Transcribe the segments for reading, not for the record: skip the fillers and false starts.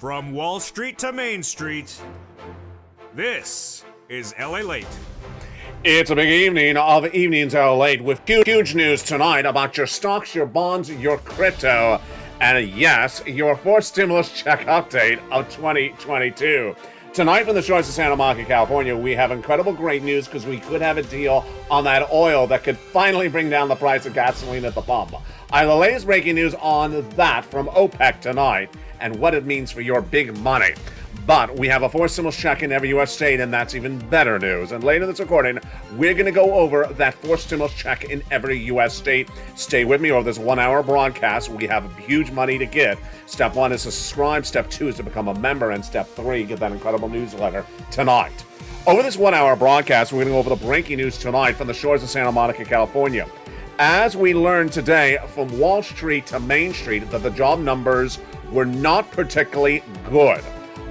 From Wall Street to Main Street, this is LALATE. It's a big evening of Evenings LALATE with huge news tonight about your stocks, your bonds, your crypto, and yes, your fourth stimulus check update of 2022. Tonight from the shores of Santa Monica, California, we have incredible great news because we could have a deal on that oil that could finally bring down the price of gasoline at the pump. I have the latest breaking news on that from OPEC tonight and what it means for your big money. But we have a fourth stimulus check in every U.S. state, and that's even better news. And later in this recording, we're going to go over that fourth stimulus check in every U.S. state. Stay with me over this 1 hour broadcast. We have huge money to get. Step 1 is to subscribe. Step 2 is to become a member. And Step 3, get that incredible newsletter tonight. Over this 1 hour broadcast, we're going to go over the breaking news tonight from the shores of Santa Monica, California. As we learned today from Wall Street to Main Street that the job numbers were not particularly good.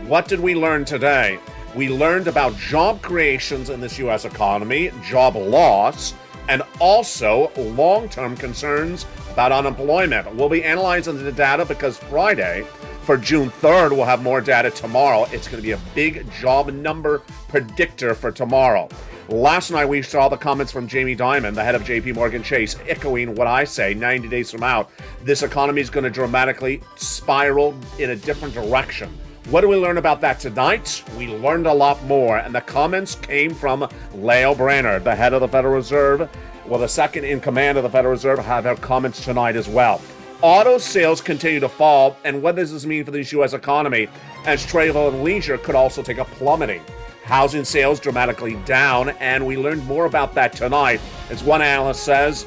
What did we learn today? We learned about job creations in this U.S. economy, job loss, and also long-term concerns about unemployment. We'll be analyzing the data because Friday, for June 3rd, we'll have more data tomorrow. It's going to be a big job number predictor for tomorrow. Last night, we saw the comments from Jamie Dimon, the head of JP Morgan Chase, echoing what I say 90 days from now. This economy is going to dramatically spiral in a different direction. What do we learn about that tonight? We learned a lot more, and the comments came from Lael Brainard, the head of the Federal Reserve. Well, the second in command of the Federal Reserve have their comments tonight as well. Auto sales continue to fall, and what does this mean for the U.S. economy? As travel and leisure could also take a plummeting. Housing sales dramatically down, and we learned more about that tonight. As one analyst says,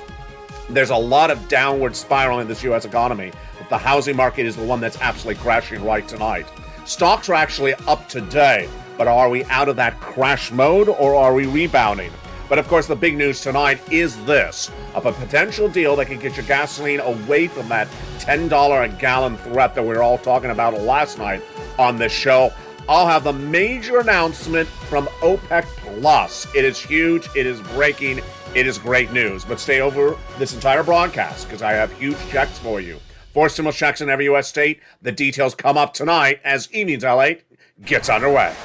there's a lot of downward spiral in this U.S. economy, but the housing market is the one that's absolutely crashing right tonight. Stocks are actually up today, but are we out of that crash mode or are we rebounding? But of course, the big news tonight is this, of a potential deal that can get your gasoline away from that $10 a gallon threat that we were all talking about last night on this show. I'll have the major announcement from OPEC Plus. It is huge, it is breaking, it is great news. But stay over this entire broadcast because I have huge checks for you. Four stimulus checks in every U.S. state. The details come up tonight as Evenings LALATE gets underway.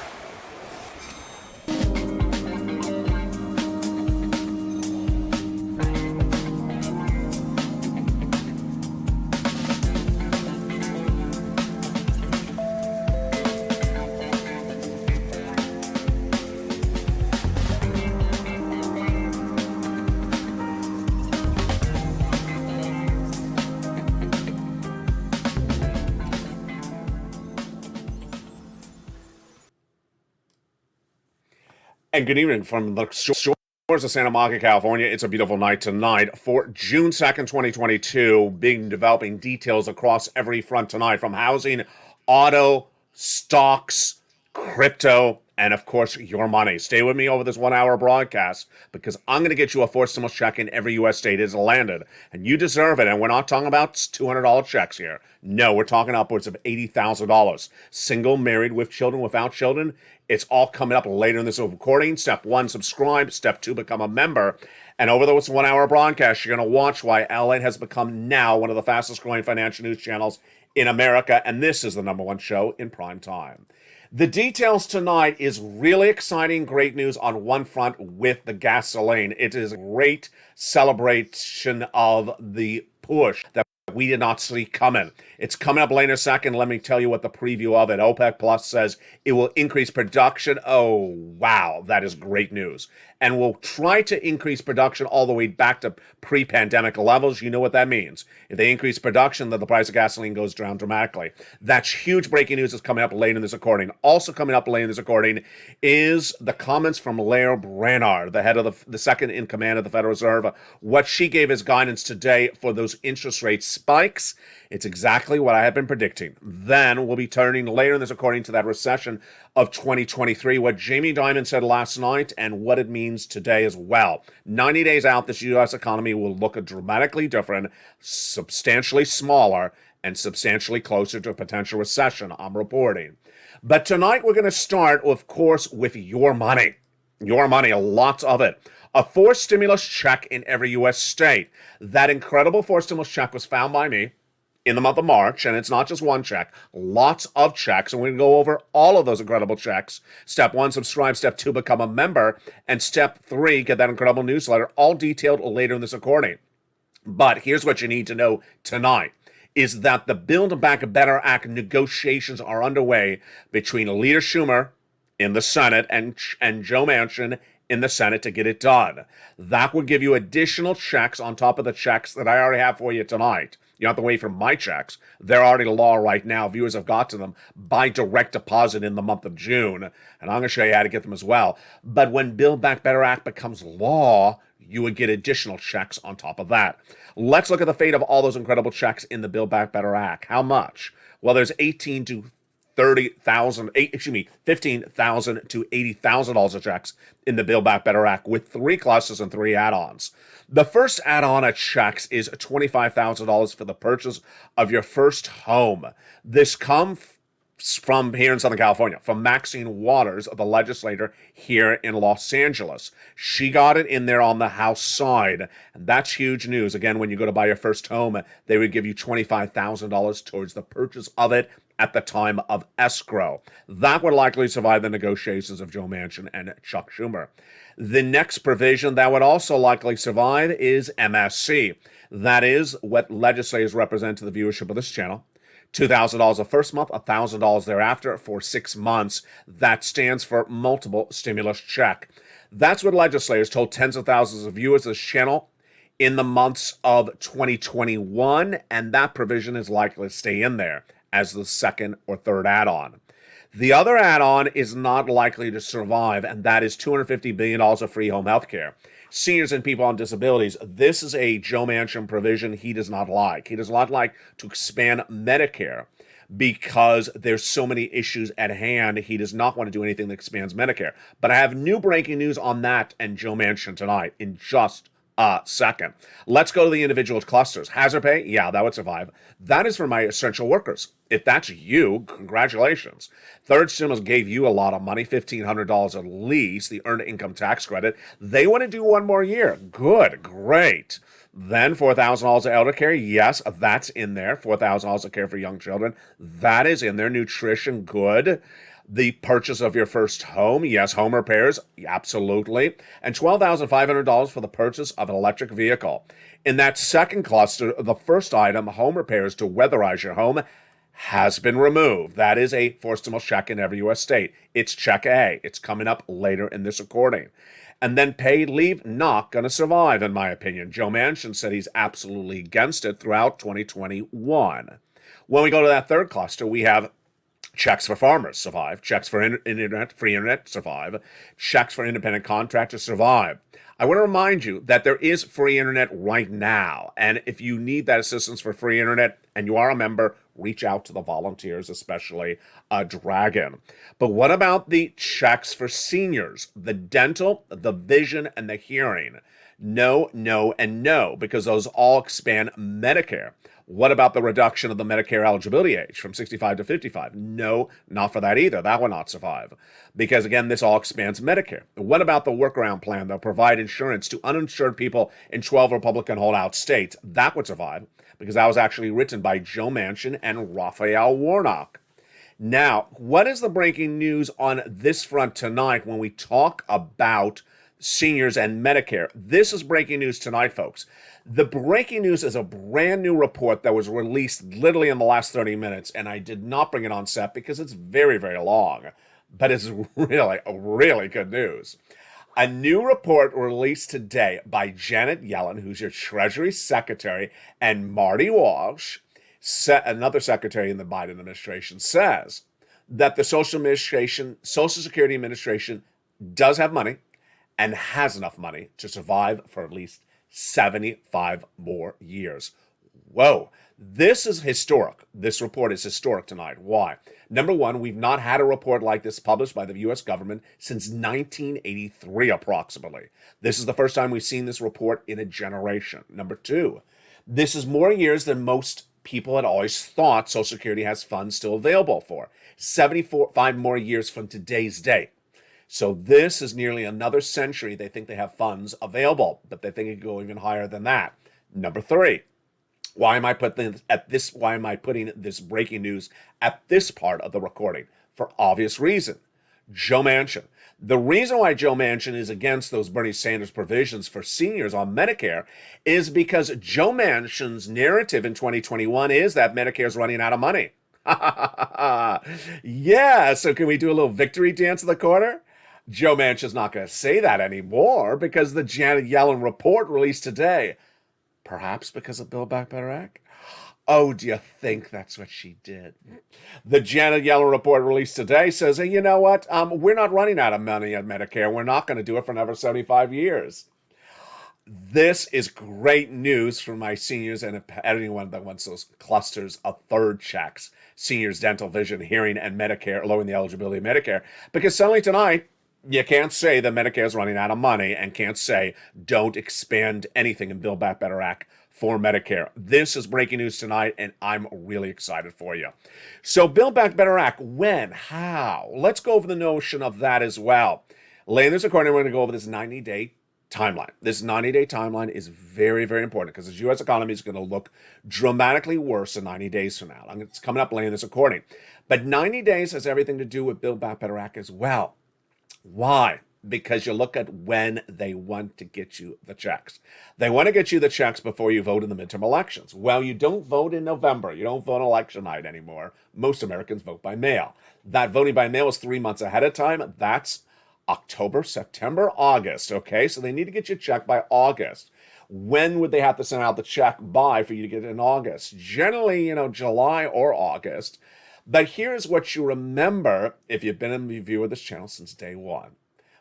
And good evening from the shores of Santa Monica, California. It's a beautiful night tonight for June 2nd, 2022. Being developing details across every front tonight from housing, auto, stocks, crypto, and of course, your money. Stay with me over this 1 hour broadcast because I'm going to get you a fourth stimulus check in every U.S. state. It's landed, and you deserve it. And we're not talking about $200 checks here. No, we're talking upwards of $80,000. Single, married, with children, without children. It's all coming up later in this recording. Step 1, subscribe. Step 2, become a member. And over this 1 hour broadcast, you're going to watch why LALATE has become now one of the fastest growing financial news channels in America. And this is the #1 show in prime time. The details tonight is really exciting, great news on one front with the gasoline. It is a great celebration of the push that we did not see coming. It's coming up later in a second. Let me tell you what the preview of it. OPEC Plus says it will increase production. Oh, wow. That is great news. And will try to increase production all the way back to pre-pandemic levels. You know what that means. If they increase production, then the price of gasoline goes down dramatically. That's huge breaking news that's coming up later in this recording. Also coming up later in this recording is the comments from Lael Brainard, the head of the second in command of the Federal Reserve. What she gave as guidance today for those interest rate spikes. It's exactly what I have been predicting. Then we'll be turning later in this recording to that recession of 2023, what Jamie Dimon said last night and what it means today as well. 90 days out, this U.S. economy will look dramatically different, substantially smaller, and substantially closer to a potential recession, I'm reporting. But tonight we're going to start, of course, with your money. Your money, lots of it. A fourth stimulus check in every U.S. state. That incredible fourth stimulus check was found by me. in the month of March, and it's not just one check, lots of checks, and we're going to go over all of those incredible checks. Step 1, subscribe. Step 2, become a member. And Step 3, get that incredible newsletter, all detailed later in this recording. But here's what you need to know tonight, is that the Build Back Better Act negotiations are underway between Leader Schumer in the Senate and Joe Manchin in the Senate to get it done. That would give you additional checks on top of the checks that I already have for you tonight. You don't have to wait for my checks. They're already law right now. Viewers have got to them by direct deposit in the month of June. And I'm going to show you how to get them as well. But when Build Back Better Act becomes law, you would get additional checks on top of that. Let's look at the fate of all those incredible checks in the Build Back Better Act. How much? Well, there's $15,000 to $80,000 of checks in the Build Back Better Act with 3 clusters and 3 add-ons. The first add-on of checks is $25,000 for the purchase of your first home. This comes from here in Southern California, from Maxine Waters, the legislator here in Los Angeles. She got it in there on the House side, and that's huge news. Again, when you go to buy your first home, they would give you $25,000 towards the purchase of it at the time of escrow. That would likely survive the negotiations of Joe Manchin and Chuck Schumer. The next provision that would also likely survive is MSC. That is what legislators represent to the viewership of this channel. $2,000 the first month, $1,000 thereafter for 6 months. That stands for multiple stimulus check. That's what legislators told tens of thousands of viewers of this channel in the months of 2021, and that provision is likely to stay in there as the second or third add-on. The other add-on is not likely to survive, and that is $250 billion of free home health care. Seniors and people on disabilities, this is a Joe Manchin provision he does not like. He does not like to expand Medicare because there's so many issues at hand. He does not want to do anything that expands Medicare. But I have new breaking news on that and Joe Manchin tonight in just a second. Let's go to the individual clusters. Hazard pay, yeah, that would survive. That is for my essential workers. If that's you, congratulations. Third stimulus gave you a lot of money, $1,500 at least, the earned income tax credit. They want to do one more year. Good, great. Then $4,000 of elder care, yes, that's in there. $4,000 of care for young children, that is in there. Nutrition, good. The purchase of your first home, yes. Home repairs, absolutely. And $12,500 for the purchase of an electric vehicle. In that second cluster, the first item, home repairs to weatherize your home, has been removed. That is a forced stimulus check in every U.S. state. It's check A. It's coming up later in this recording. And then paid leave, not going to survive, in my opinion. Joe Manchin said he's absolutely against it throughout 2021. When we go to that third cluster, we have checks for farmers, survive. Checks for free internet, survive. Checks for independent contractors, survive. I want to remind you that there is free internet right now. And if you need that assistance for free internet and you are a member, reach out to the volunteers, especially Dragon. But what about the checks for seniors? The dental, the vision, and the hearing. No, no, and no, because those all expand Medicare. What about the reduction of the Medicare eligibility age from 65 to 55? No, not for that either. That will not survive. Because again, this all expands Medicare. What about the workaround plan that will provide insurance to uninsured people in 12 Republican holdout states? That would survive because that was actually written by Joe Manchin and Raphael Warnock. Now, what is the breaking news on this front tonight when we talk about seniors and Medicare? This is breaking news tonight, folks. The breaking news is a brand new report that was released literally in the last 30 minutes, and I did not bring it on set because it's very, very long, but it's really good news. A new report released today by Janet Yellen, who's your Treasury Secretary, and Marty Walsh, another secretary in the Biden administration, says that the Social Security Administration does have money and has enough money to survive for at least 75 more years. Whoa, this is historic. This report is historic tonight. Why? Number one, we've not had a report like this published by the U.S. government since 1983, approximately. This is the first time we've seen this report in a generation. Number two, this is more years than most people had always thought Social Security has funds still available for. 75 more years from today's date. So this is nearly another century they think they have funds available, but they think it could go even higher than that. Number three, Why am I putting this breaking news at this part of the recording? For obvious reason. Joe Manchin. The reason why Joe Manchin is against those Bernie Sanders provisions for seniors on Medicare is because Joe Manchin's narrative in 2021 is that Medicare is running out of money. Yeah, so can we do a little victory dance in the corner? Joe Manchin's not going to say that anymore because the Janet Yellen report released today. Perhaps because of Build Back Better Act? Oh, do you think that's what she did? The Janet Yellen report released today says, hey, you know what? We're not running out of money at Medicare. We're not going to do it for another 75 years. This is great news for my seniors and anyone that wants those clusters of third checks, seniors, dental, vision, hearing, and Medicare, lowering the eligibility of Medicare. Because suddenly tonight, you can't say that Medicare is running out of money and can't say don't expand anything in Build Back Better Act for Medicare. This is breaking news tonight, and I'm really excited for you. So Build Back Better Act, when, how? Let's go over the notion of that as well. Laying this according, we're going to go over this 90-day timeline. This 90-day timeline is very, very important because the U.S. economy is going to look dramatically worse in 90 days from now. It's coming up laying this according. But 90 days has everything to do with Build Back Better Act as well. Why? Because you look at when they want to get you the checks. They want to get you the checks before you vote in the midterm elections. Well, you don't vote in November. You don't vote on election night anymore. Most Americans vote by mail. That voting by mail is 3 months ahead of time. That's October, September, August. Okay, so they need to get you a check by August. When would they have to send out the check by for you to get it in August? Generally, July or August. But here's what you remember if you've been in the view of this channel since day one.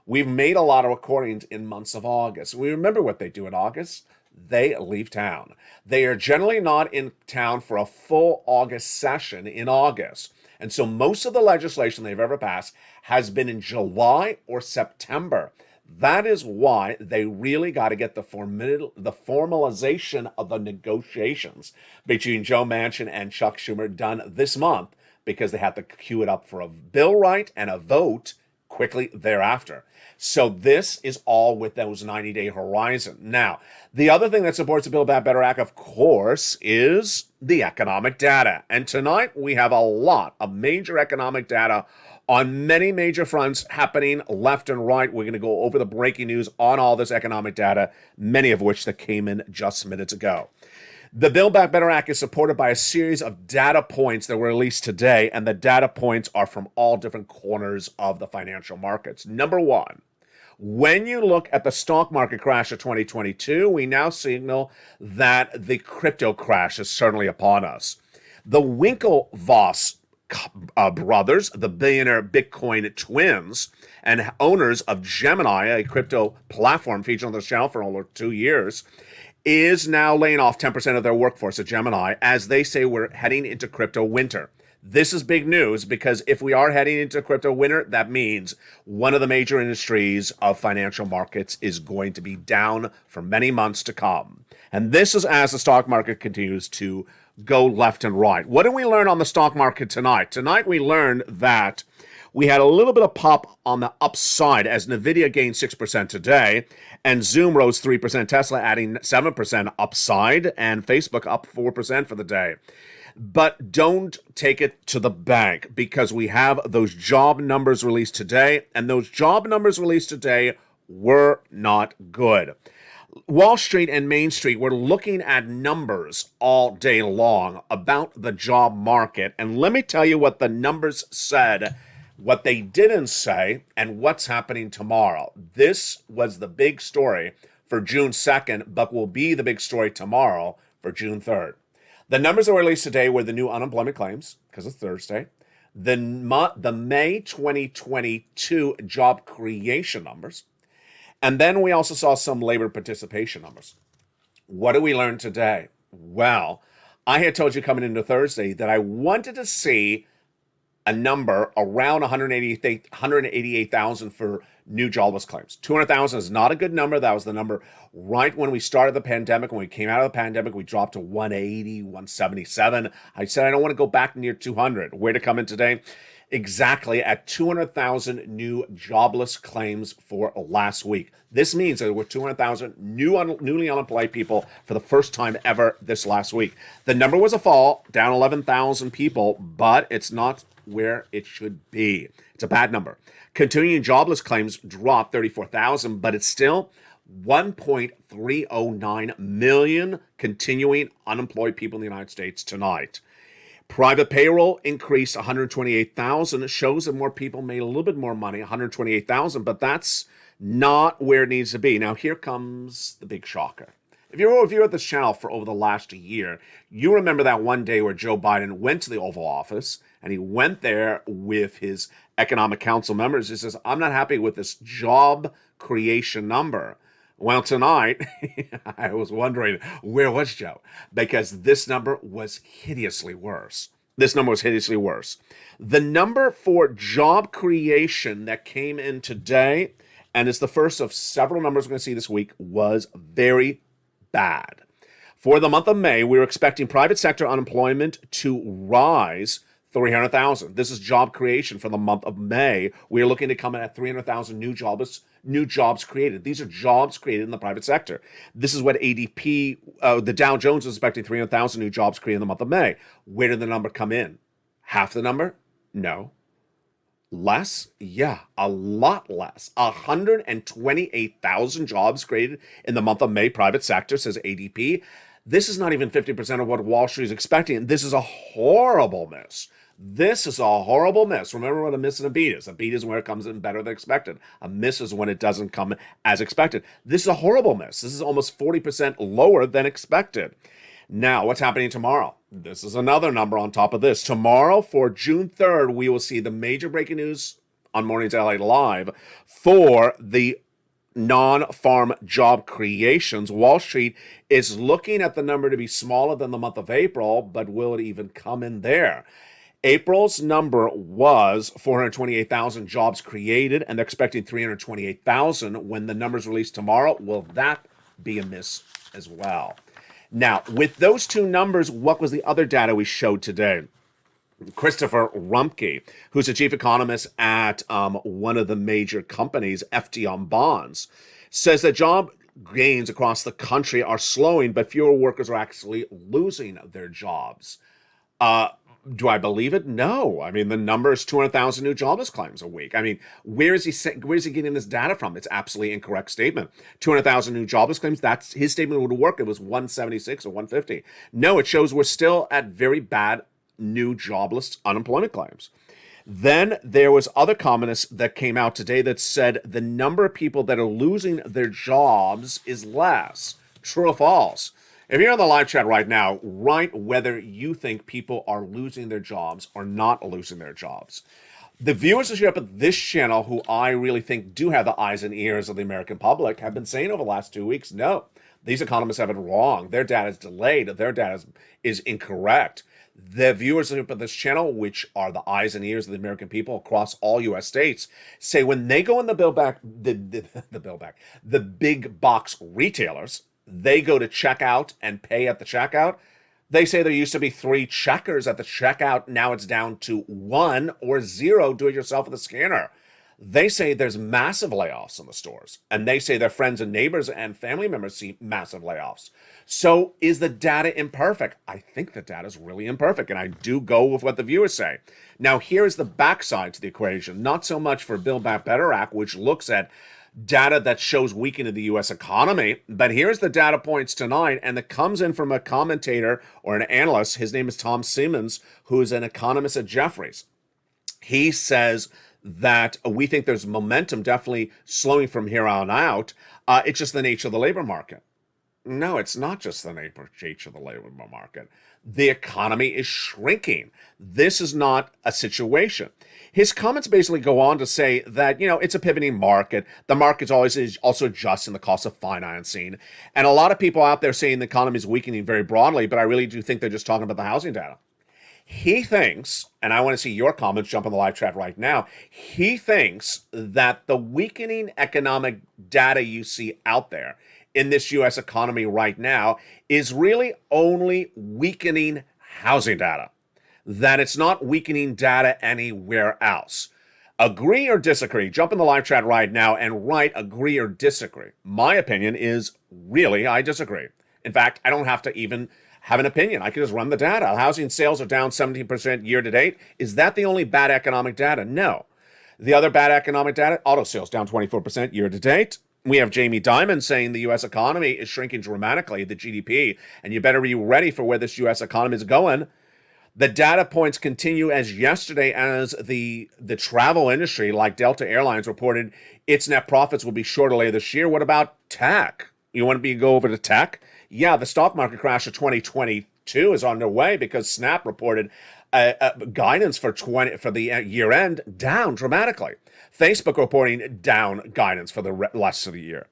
We've made a lot of recordings in months of August. We remember what they do in August. They leave town. They are generally not in town for a full August session in August. And so most of the legislation they've ever passed has been in July or September. That is why they really got to get the formalization of the negotiations between Joe Manchin and Chuck Schumer done this month, because they have to queue it up for a bill right and a vote quickly thereafter. So this is all with those 90-day horizon. Now, the other thing that supports the Build Back Better Act, of course, is the economic data. And tonight we have a lot of major economic data on many major fronts happening left and right. We're going to go over the breaking news on all this economic data, many of which that came in just minutes ago. The Build Back Better Act is supported by a series of data points that were released today, and the data points are from all different corners of the financial markets. Number one, when you look at the stock market crash of 2022, we now signal that the crypto crash is certainly upon us. The Winklevoss brothers, the billionaire Bitcoin twins, and owners of Gemini, a crypto platform featured on the channel for over 2 years, is now laying off 10% of their workforce at Gemini, as they say we're heading into crypto winter. This is big news, because if we are heading into crypto winter, that means one of the major industries of financial markets is going to be down for many months to come. And this is as the stock market continues to go left and right. What did we learn on the stock market tonight? Tonight we learned that we had a little bit of pop on the upside as Nvidia gained 6% today, and Zoom rose 3%, Tesla adding 7% upside, and Facebook up 4% for the day. But don't take it to the bank, because we have those job numbers released today, and those job numbers released today were not good. Wall Street and Main Street were looking at numbers all day long about the job market, and let me tell you what the numbers said, what they didn't say, and what's happening tomorrow. This was the big story for June 2nd, but will be the big story tomorrow for June 3rd. The numbers that were released today were the new unemployment claims, because it's Thursday, the May 2022 job creation numbers, and then we also saw some labor participation numbers. What did we learn today? Well, I had told you coming into Thursday that I wanted to see a number around 188,000 for new jobless claims. 200,000 is not a good number. That was the number right when we started the pandemic. When we came out of the pandemic, we dropped to 180, 177. I said I don't want to go back near 200. Where to come in today? exactly at 200,000 new jobless claims for last week. This means that there were 200,000 newly unemployed people for the first time ever this last week. The number was a fall, down 11,000 people, but it's not where it should be. It's a bad number. Continuing jobless claims dropped 34,000, but it's still 1.309 million continuing unemployed people in the United States tonight. Private payroll increased 128,000. It shows that more people made a little bit more money, 128,000, but that's not where it needs to be. Now, here comes the big shocker. If you're at this channel for over the last year, you remember that one day where Joe Biden went to the Oval Office, and he went there with his economic council members. He says, I'm not happy with this job creation number. Well, tonight, I was wondering, where was Joe? Because this number was hideously worse. The number for job creation that came in today, and it's the first of several numbers we're going to see this week, was very bad. For the month of May, we were expecting private sector unemployment to rise 300,000. This is job creation for the month of May. We are looking to come in at 300,000 new jobs created. These are jobs created in the private sector. This is what ADP, the Dow Jones is expecting 300,000 new jobs created in the month of May. Where did the number come in? Half the number? No. Less? Yeah, a lot less. 128,000 jobs created in the month of May, private sector, says ADP. This is not even 50% of what Wall Street is expecting. This is a horrible miss. Remember what a miss and a beat is. A beat is where it comes in better than expected. A miss is when it doesn't come as expected. This is a horrible miss. This is almost 40% lower than expected. Now, what's happening tomorrow? This is another number on top of this. Tomorrow, for June 3rd, we will see the major breaking news on Mornings LA Live for the non-farm job creations. Wall Street is looking at the number to be smaller than the month of April, but will it even come in there? April's number was 428,000 jobs created, and they're expecting 328,000 when the numbers released tomorrow. Will that be a miss as well? Now, with those two numbers, what was the other data we showed today? Christopher Rumpke, who's a chief economist at one of the major companies, FD Bonds, says that job gains across the country are slowing, but fewer workers are actually losing their jobs. Do I believe it? No. I mean, the number is 200,000 new jobless claims a week. I mean, where is he getting this data from? It's absolutely incorrect statement. 200,000 new jobless claims, that's his statement would work. It was 176 or 150. No, it shows we're still at very bad new jobless unemployment claims. Then there was other comments that came out today that said the number of people that are losing their jobs is less. True or false? If you're on the live chat right now, write whether you think people are losing their jobs or not losing their jobs. The viewers up at this channel, who I really think do have the eyes and ears of the American public, have been saying over the last 2 weeks, no, these economists have it wrong. Their data is delayed. Their data is incorrect. The viewers up at this channel, which are the eyes and ears of the American people across all U.S. states, say when they go in the big box retailers, they go to checkout and pay at the checkout. They say there used to be 3 checkers at the checkout. Now it's down to 1 or 0 do-it-yourself at the scanner. They say there's massive layoffs in the stores. And they say their friends and neighbors and family members see massive layoffs. So is the data imperfect? I think the data is really imperfect. And I do go with what the viewers say. Now, here's the backside to the equation. Not so much for Build Back Better Act, which looks at data that shows weakening of the U.S. economy. But here's the data points tonight, and that comes in from a commentator or an analyst. His name is Tom Simmons, who is an economist at Jefferies. He says that we think there's momentum definitely slowing from here on out. It's just the nature of the labor market. No, it's not just the nature of the labor market. The economy is shrinking. This is not a situation. His comments basically go on to say that, it's a pivoting market. The market's always also adjusting the cost of financing. And a lot of people out there saying the economy is weakening very broadly, but I really do think they're just talking about the housing data. He thinks, and I want to see your comments jump on the live chat right now, he thinks that the weakening economic data you see out there in this U.S. economy right now is really only weakening housing data. that it's not weakening data anywhere else. Agree or disagree? Jump in the live chat right now and write agree or disagree. My opinion is really I disagree. In fact, I don't have to even have an opinion. I can just run the data. Housing sales are down 17% year to date. Is that the only bad economic data? No. The other bad economic data, auto sales down 24% year to date. We have Jamie Dimon saying the U.S. economy is shrinking dramatically, the GDP, and you better be ready for where this U.S. economy is going. The data points continue as yesterday as the travel industry, like Delta Airlines, reported its net profits will be short later this year. What about tech? You want to go over to tech? Yeah, the stock market crash of 2022 is underway because Snap reported guidance for the year end down dramatically. Facebook reporting down guidance for the rest of the year.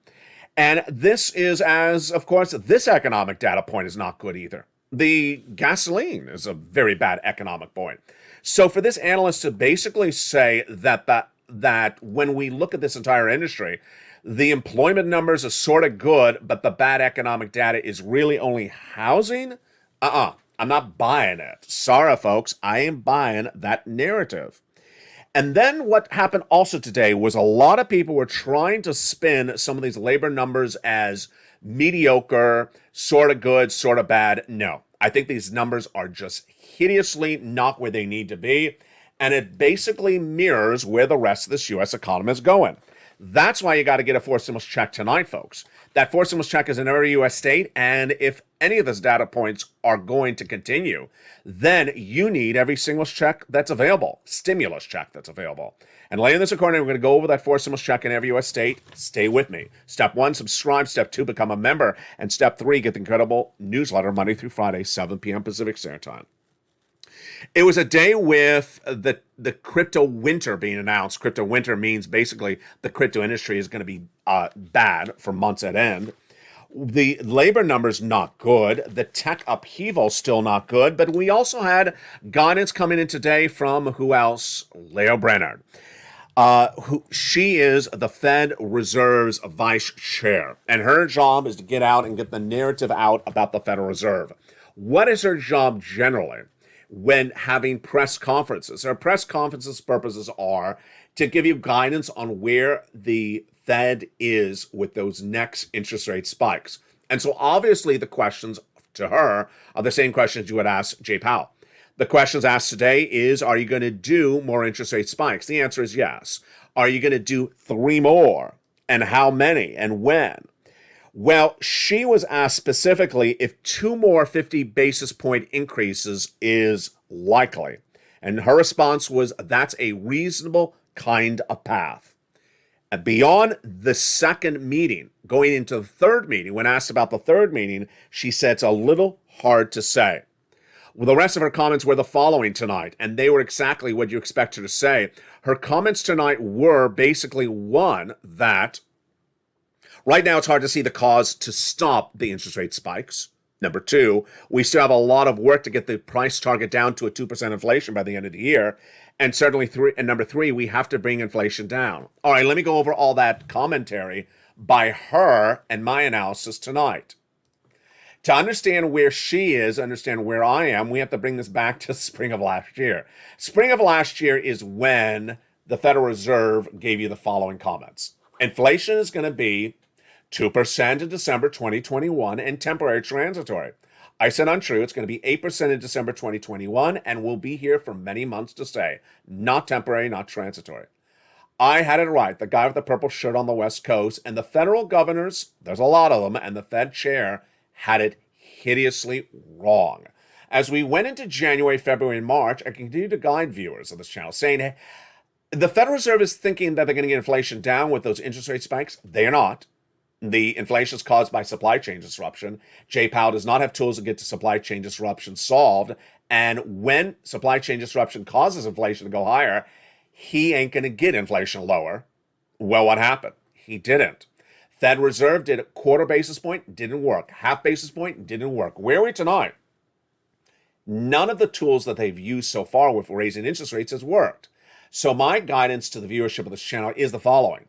And this is of course, this economic data point is not good either. The gasoline is a very bad economic point. So for this analyst to basically say that when we look at this entire industry, the employment numbers are sort of good, but the bad economic data is really only housing, I'm not buying it. Sorry, folks, I ain't buying that narrative. And then what happened also today was a lot of people were trying to spin some of these labor numbers as mediocre, sort of good, sort of bad. No, I think these numbers are just hideously not where they need to be. And it basically mirrors where the rest of this U.S. economy is going. That's why you got to get a forced stimulus check tonight, folks. That forced stimulus check is in every U.S. state, and if any of those data points are going to continue, then you need every stimulus check that's available, stimulus check that's available. And later in this recording, we're going to go over that forced stimulus check in every U.S. state. Stay with me. Step 1, subscribe. Step 2, become a member. And Step 3, get the incredible newsletter Monday through Friday, 7 p.m. Pacific Standard Time. It was a day with the crypto winter being announced. Crypto winter means basically the crypto industry is going to be bad for months at end. The labor numbers not good. The tech upheaval still not good. But we also had guidance coming in today from who else? Leo Brainard. She is the Fed Reserve's vice chair, and her job is to get out and get the narrative out about the Federal Reserve. What is her job generally? When having press conferences. Our press conferences purposes are to give you guidance on where the Fed is with those next interest rate spikes. And so obviously the questions to her are the same questions you would ask Jay Powell. The questions asked today is, are you going to do more interest rate spikes? The answer is yes. Are you going to do 3 more? And how many? And when? Well, she was asked specifically if 2 more 50 basis point increases is likely. And her response was, that's a reasonable kind of path. And beyond the second meeting, going into the third meeting, when asked about the third meeting, she said it's a little hard to say. Well, the rest of her comments were the following tonight, and they were exactly what you expect her to say. Her comments tonight were basically one, that right now, it's hard to see the cause to stop the interest rate spikes. Number 2, we still have a lot of work to get the price target down to a 2% inflation by the end of the year. And certainly, number 3, we have to bring inflation down. All right, let me go over all that commentary by her and my analysis tonight. To understand where she is, understand where I am, we have to bring this back to spring of last year. Spring of last year is when the Federal Reserve gave you the following comments. Inflation is going to be 2% in December 2021 and temporary transitory. I said untrue. It's going to be 8% in December 2021 and will be here for many months to stay. Not temporary, not transitory. I had it right. The guy with the purple shirt on the West Coast and the federal governors, there's a lot of them, and the Fed chair had it hideously wrong. As we went into January, February, and March, I continued to guide viewers of this channel saying, hey, the Federal Reserve is thinking that they're going to get inflation down with those interest rate spikes. They are not. The inflation is caused by supply chain disruption. Jay Powell does not have tools to get the supply chain disruption solved. And when supply chain disruption causes inflation to go higher, he ain't going to get inflation lower. Well, what happened? He didn't. Fed Reserve did a quarter basis point, didn't work. Half basis point, didn't work. Where are we tonight? None of the tools that they've used so far with raising interest rates has worked. So my guidance to the viewership of this channel is the following.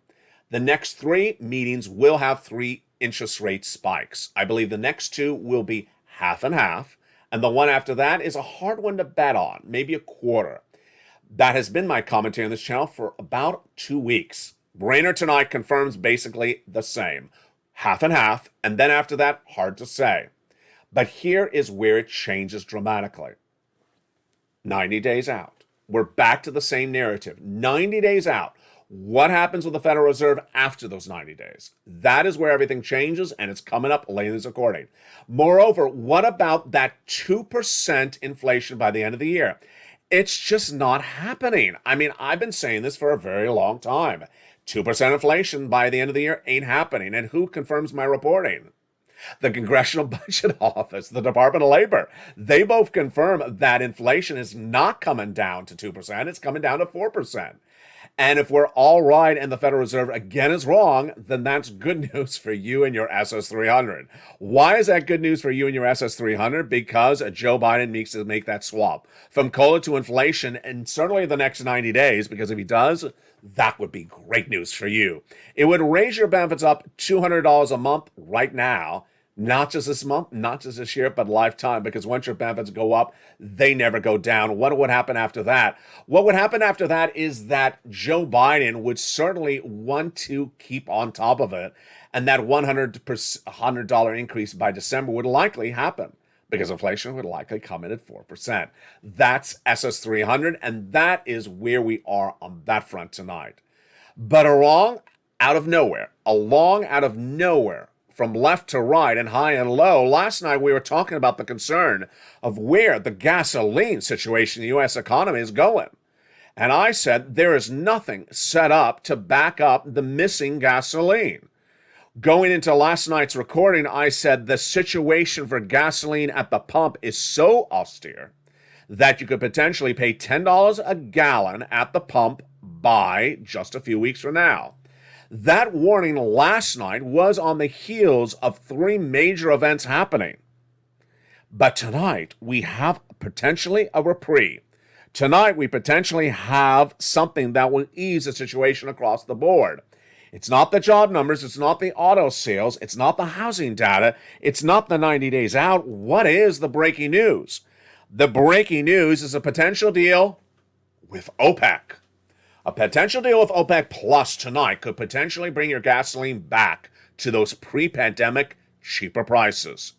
The next 3 meetings will have 3 interest rate spikes. I believe the next 2 will be half and half. And the one after that is a hard one to bet on, maybe a quarter. That has been my commentary on this channel for about 2 weeks. Brainerd tonight confirms basically the same. Half and half, and then after that, hard to say. But here is where it changes dramatically. 90 days out. We're back to the same narrative. 90 days out. What happens with the Federal Reserve after those 90 days? That is where everything changes, and it's coming up later in this recording. Moreover, what about that 2% inflation by the end of the year? It's just not happening. I mean, I've been saying this for a very long time. 2% inflation by the end of the year ain't happening. And who confirms my reporting? The Congressional Budget Office, the Department of Labor. They both confirm that inflation is not coming down to 2%. It's coming down to 4%. And if we're all right and the Federal Reserve again is wrong, then that's good news for you and your SS300. Why is that good news for you and your SS300? Because Joe Biden needs to make that swap from COLA to inflation, and certainly the next 90 days, because if he does, that would be great news for you. It would raise your benefits up $200 a month right now. Not just this month, not just this year, but lifetime, because once your benefits go up, they never go down. What would happen after that? What would happen after that is that Joe Biden would certainly want to keep on top of it, and that $100 increase by December would likely happen, because inflation would likely come in at 4%. That's SS300, and that is where we are on that front tonight. But along out of nowhere, from left to right and high and low, last night we were talking about the concern of where the gasoline situation in the U.S. economy is going. And I said there is nothing set up to back up the missing gasoline. Going into last night's recording, I said the situation for gasoline at the pump is so austere that you could potentially pay $10 a gallon at the pump by just a few weeks from now. That warning last night was on the heels of 3 major events happening. But tonight, we have potentially a reprieve. Tonight, we potentially have something that will ease the situation across the board. It's not the job numbers, it's not the auto sales, it's not the housing data, it's not the 90 days out. What is the breaking news? The breaking news is a potential deal with OPEC. A potential deal with OPEC Plus tonight could potentially bring your gasoline back to those pre-pandemic cheaper prices.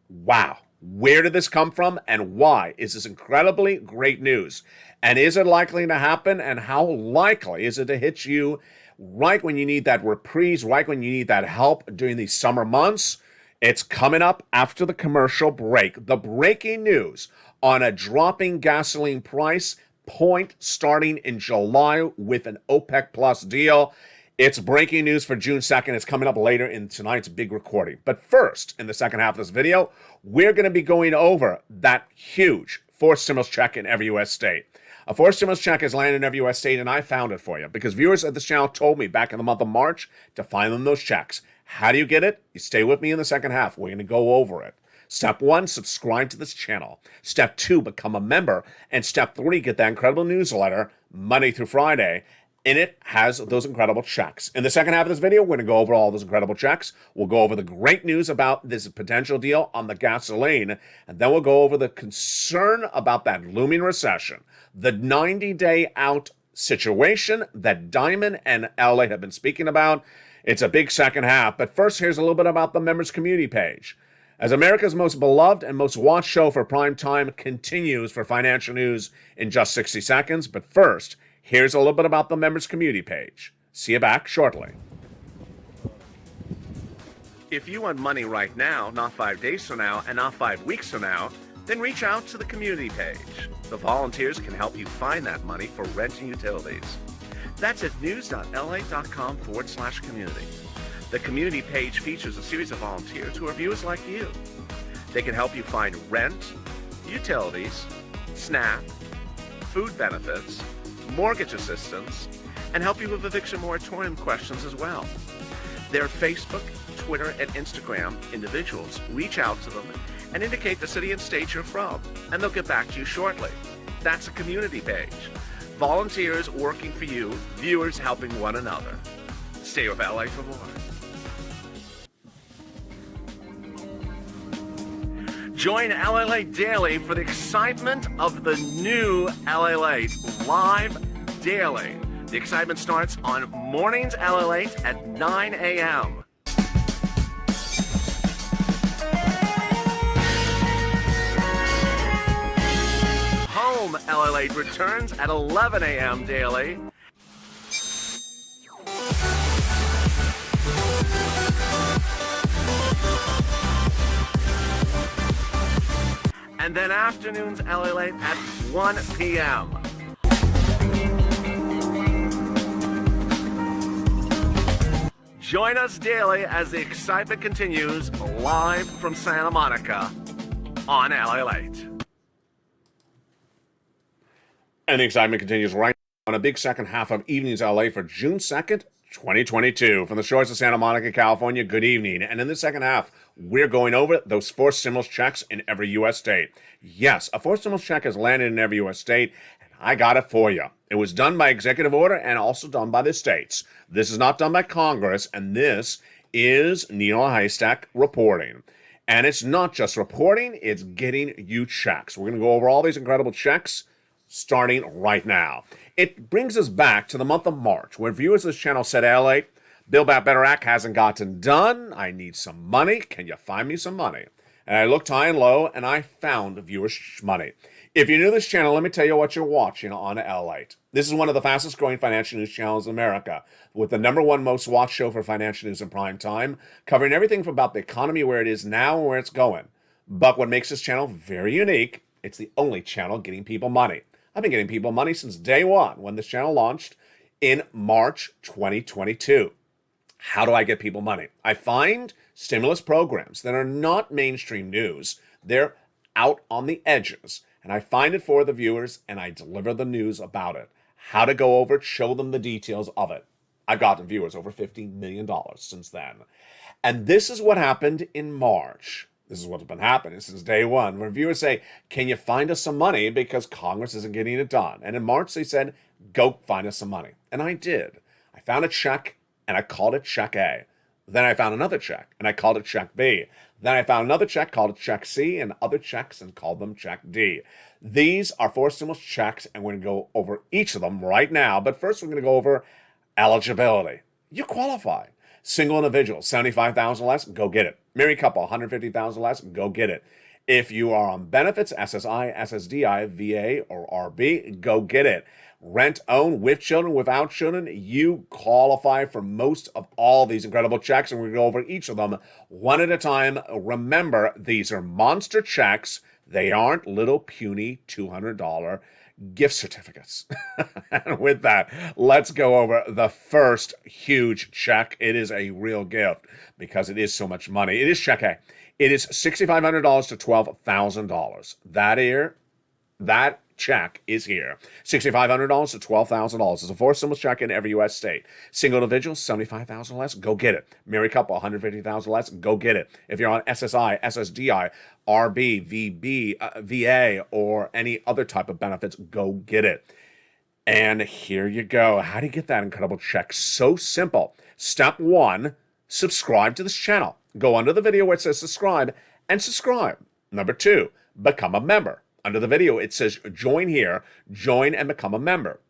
Wow. Where did this come from, and why is this incredibly great news? And is it likely to happen, and how likely is it to hit you right when you need that reprise, right when you need that help during these summer months? It's coming up after the commercial break. The breaking news on a dropping gasoline price point starting in July with an OPEC Plus deal. It's breaking news for June 2nd. It's coming up later in tonight's big recording. But first, in the second half of this video, we're going to be going over that huge forced stimulus check in every U.S. state. A forced stimulus check has landed in every U.S. state, and I found it for you because viewers of this channel told me back in the month of March to find them those checks. How do you get it? You stay with me in the second half. We're going to go over it. Step 1, subscribe to this channel. Step 2, become a member. And Step 3, get that incredible newsletter Monday through Friday. And it has those incredible checks. In the second half of this video, we're going to go over all those incredible checks. We'll go over the great news about this potential deal on the gasoline. And then we'll go over the concern about that looming recession, the 90-day out situation that Diamond and LA have been speaking about. It's a big second half. But first, here's a little bit about the members community page. As America's most beloved and most watched show for prime time continues for financial news in just 60 seconds. But first, here's a little bit about the members community page. See you back shortly. If you want money right now, not 5 days from now, and not 5 weeks from now, then reach out to the community page. The volunteers can help you find that money for rent and utilities. That's at news.la.com/community. The community page features a series of volunteers who are viewers like you. They can help you find rent, utilities, SNAP, food benefits, mortgage assistance, and help you with eviction moratorium questions as well. Their Facebook, Twitter, and Instagram individuals reach out to them and indicate the city and state you're from, and they'll get back to you shortly. That's a community page. Volunteers working for you, viewers helping one another. Stay with LA for more. Join LALATE Daily for the excitement of the new LALATE live daily. The excitement starts on mornings LALATE at 9 a.m. Home LALATE returns at 11 a.m. daily. And then afternoons LALATE at 1 p.m. Join us daily as the excitement continues live from Santa Monica on LALATE. And the excitement continues right on a big second half of Evenings LA for June 2nd, 2022. From the shores of Santa Monica, California, good evening. And in the second half, we're going over those forced stimulus checks in every U.S. state. Yes, a forced stimulus check has landed in every U.S. state, and I got it for you. It was done by executive order and also done by the states. This is not done by Congress, and this is Needle Haystack reporting. And it's not just reporting, it's getting you checks. We're going to go over all these incredible checks starting right now. It brings us back to the month of March, where viewers of this channel said, LA, Build Back Better Act hasn't gotten done. I need some money. Can you find me some money? And I looked high and low, and I found viewers' money. If you're new to this channel, let me tell you what you're watching on LALATE. This is one of the fastest growing financial news channels in America, with the #1 most watched show for financial news in prime time, covering everything from about the economy, where it is now and where it's going. But what makes this channel very unique, it's the only channel getting people money. I've been getting people money since day one when this channel launched in March 2022. How do I get people money? I find stimulus programs that are not mainstream news. They're out on the edges. And I find it for the viewers and I deliver the news about it. How to go over it, show them the details of it. I've gotten viewers over $50 million since then. And this is what happened in March. This is what's been happening since day one, where viewers say, can you find us some money because Congress isn't getting it done? And in March, they said, go find us some money. And I did. I found a check, and I called it Check A. Then I found another check, and I called it Check B. Then I found another check, called it Check C, and other checks, and called them Check D. These are forced stimulus checks, and we're going to go over each of them right now. But first, we're going to go over eligibility. You qualify. Single individual, $75,000 less, go get it. Married couple, $150,000 less, go get it. If you are on benefits, SSI, SSDI, VA, or RB, go get it. Rent, own, with children, without children, you qualify for most of all these incredible checks, and we're going to go over each of them one at a time. Remember, these are monster checks. They aren't little puny $200 gift certificates. And with that, let's go over the first huge check. It is a real gift because it is so much money. It is Check A. It is $6,500 to $12,000. That check is here. $6,500 to $12,000. It's a forced stimulus check in every U.S. state. Single individual, $75,000 less, go get it. Married couple, $150,000 less, go get it. If you're on SSI, SSDI, RB, VB, VA, or any other type of benefits, go get it. And here you go. How do you get that incredible check? So simple. Step 1, subscribe to this channel. Go under the video where it says subscribe and subscribe. Number 2, become a member. Under the video, it says join here, join and become a member.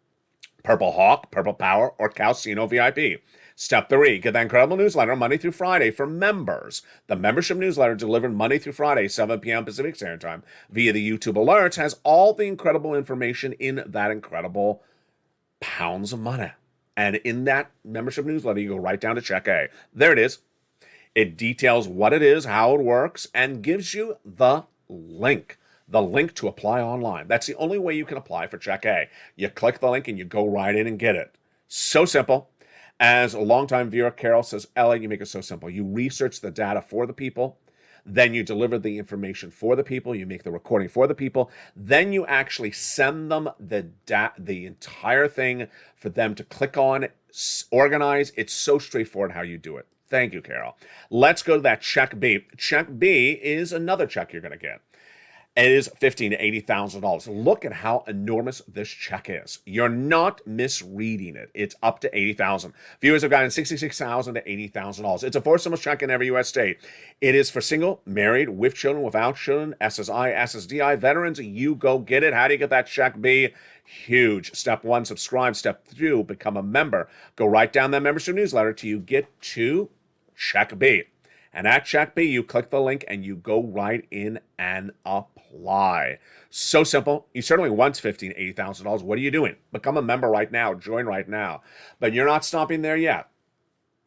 Purple Hawk, Purple Power, or Calcino VIP. Step 3, get that incredible newsletter Monday through Friday for members. The membership newsletter delivered Monday through Friday, 7 p.m. Pacific Standard Time via the YouTube alerts has all the incredible information in that incredible pounds of money. And in that membership newsletter, you go right down to Check A. There it is. It details what it is, how it works, and gives you the link. The link to apply online. That's the only way you can apply for Check A. You click the link and you go right in and get it. So simple. As a longtime viewer, Carol says, Ellie, you make it so simple. You research the data for the people. Then you deliver the information for the people. You make the recording for the people. Then you actually send them the entire thing for them to click on, organize. It's so straightforward how you do it. Thank you, Carol. Let's go to that Check B. Check B is another check you're going to get. It is $15,000 to $80,000. Look at how enormous this check is. You're not misreading it. It's up to $80,000. Viewers have gotten $66,000 to $80,000. It's a four-stimulus check in every U.S. state. It is for single, married, with children, without children, SSI, SSDI, veterans. You go get it. How do you get that check B? Huge. Step 1, subscribe. Step 2, become a member. Go right down that membership newsletter till you get to check B. And at check B, you click the link and you go right in and apply. So simple. You certainly want $15,000 to $80,000. What are you doing? Become a member right now. Join right now. But you're not stopping there yet.